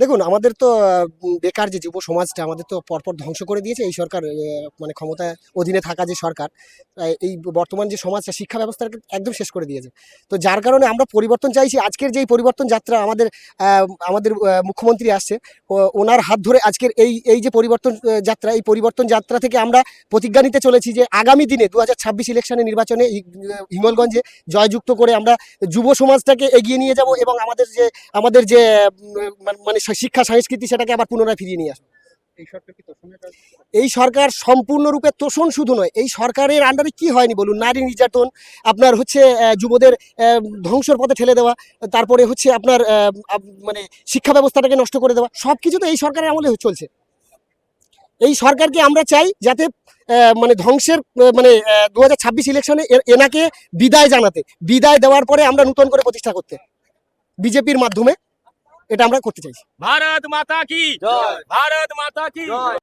দেখুন, আমাদের তো বেকার যে যুব সমাজটা আমাদের তো পরপর ধ্বংস করে দিয়েছে এই সরকার। মানে ক্ষমতা অধীনে থাকা যে সরকার, এই বর্তমান যে সমাজটা শিক্ষা ব্যবস্থাটাকে একদম শেষ করে দিয়েছে। তো যার কারণে আমরা পরিবর্তন চাইছি। আজকের যে এই পরিবর্তন যাত্রা আমাদের মুখ্যমন্ত্রী আসছে, ওনার হাত ধরে আজকের এই যে পরিবর্তন যাত্রা, এই পরিবর্তন যাত্রা থেকে আমরা প্রতিজ্ঞা নিতে চলেছি যে আগামী দিনে 2026 ইলেকশনে নির্বাচনে হিঙ্গলগঞ্জে জয়যুক্ত করে আমরা যুব সমাজটাকে এগিয়ে নিয়ে যাব এবং আমাদের যে মানে শিক্ষা সংস্কৃতি সেটাকে আবার পুনরায় ফিরিয়ে নিয়ে আসবো। এই সরকার সম্পূর্ণরূপে তোষণ শুধু নয়, এই সরকারের আন্ডারে কি হয়নি বলুন? নারী নির্যাতন, আপনার হচ্ছে যুবদের ধ্বংসের পথে ঠেলে দেওয়া, তারপরে হচ্ছে আপনার মানে শিক্ষা ব্যবস্থাটাকে নষ্ট করে দেওয়া, সব কিছু তো এই সরকারের আমলে চলছে। এই সরকারকে আমরা চাই যাতে মানে ধ্বংসের মানে 2026 ইলেকশনে এনাকে বিদায় দেওয়ার পরে আমরা নতুন করে প্রতিষ্ঠা করতে বিজেপির মাধ্যমে এটা আমরা করতে চাইছি। भारत माता की जय। भारत माता की जय।